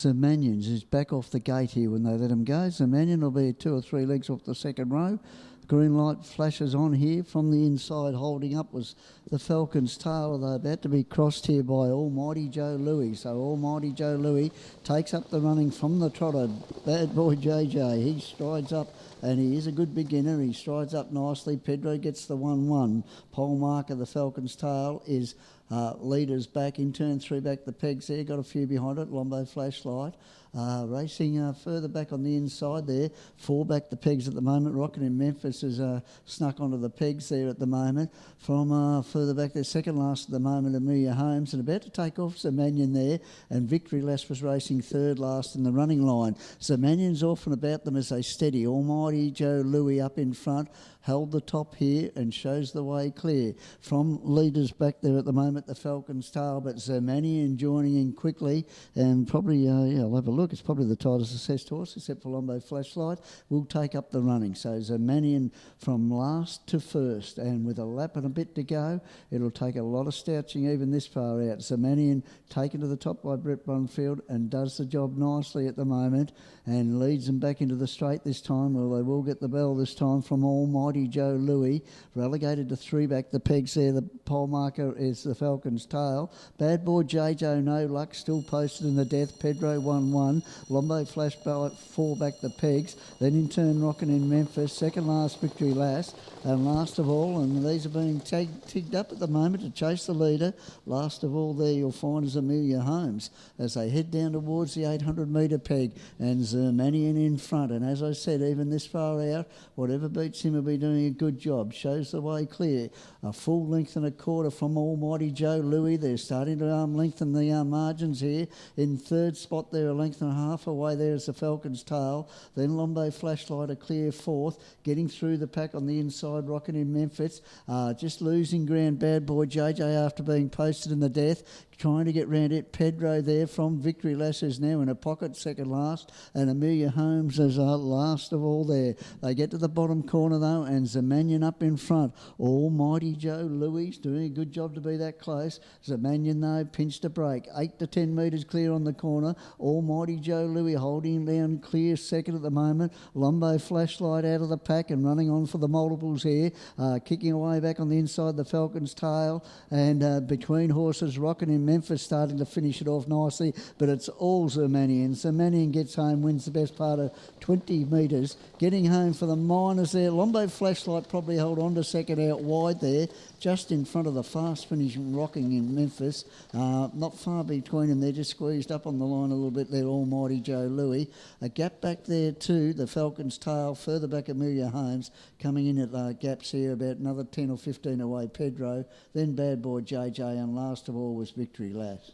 Manions is back off the gate here when they let him go. Manion will be 2 or 3 legs off the second row. Green light flashes on here. From the inside holding up was the Falcon's Tail. They're about to be crossed here by Almighty Joe Louis. So Almighty Joe Louis takes up the running from the trotter. Bad Boy JJ, he strides up and he is a good beginner. He strides up nicely. Pedro gets the 1-1. Pole marker, the Falcon's Tail, is leaders back in turn 3 back the pegs there. Got a few behind it. Lombo Flashlight. Racing further back on the inside there. 4 back the pegs at the moment. Rocket in Memphis is snuck onto the pegs there at the moment. From further back there, second last at the moment, Amelia Holmes, and about to take off Zamanian there, and Victory Lass was racing third last in the running line. Zamanian's off and about them as they steady. Almighty Joe Louis up in front, held the top here and shows the way clear. From leaders back there at the moment, the Falcon's Tail, but Zamanian joining in quickly, and probably, I'll have a look. It's probably the tightest assessed horse, except for Lombo Flashlight, will take up the running. So Zamanian from last to first, and with a lap and a bit to go, it'll take a lot of stouching even this far out. Zamanian taken to the top by Brett Brunfield and does the job nicely at the moment and leads them back into the straight this time. Well, they will get the bell this time from Almighty Joe Louis, relegated to 3 back the pegs there. The pole marker is the Falcon's Tail. Bad Boy JJ, no luck, still posted in the death. Pedro 1-1. Lombo Flashlight 4 back the pegs. Then in turn Rockin' in Memphis. Second last Victory Lass. And last of all, and these are being tigged up at the moment to chase the leader. Last of all there you'll find is Amelia Holmes as they head down towards the 800 metre peg, and Zermanian in front. And as I said, even this far out, whatever beats him will be doing a good job. Shows the way clear. A full length and a quarter from Almighty Joe Louis. They're starting to lengthen the margins here. In third spot there, a length and a half away there is the Falcon's Tail. Then Lombo Flashlight a clear fourth. Getting through the pack on the inside, Rockin' in Memphis. Just losing ground, Bad Boy JJ after being posted in the death. Trying to get round it. Pedro there from Victory Lass is now in a pocket, second last, and Amelia Holmes is last of all there. They get to the bottom corner though, and Zamanian up in front. Almighty Joe Louis doing a good job to be that close. Zamanian though pinched a break. 8 to 10 metres clear on the corner. Almighty Joe Louis holding down clear second at the moment. Lombo Flashlight out of the pack and running on for the multiples here. Kicking away back on the inside, the Falcon's Tail, and between horses, Rockin' in Memphis starting to finish it off nicely, but it's all Zamanian. Zamanian gets home, wins the best part of 20 metres. Getting home for the minors there. Lombo Flashlight probably held on to second out wide there, just in front of the fast finishing Rocking in Memphis. Not far between them. They're just squeezed up on the line a little bit there, Almighty Joe Louis. A gap back there too, the Falcon's Tail. Further back, Amelia Holmes coming in at gaps here, about another 10 or 15 away, Pedro. Then Bad Boy JJ, and last of all was Victory Lass.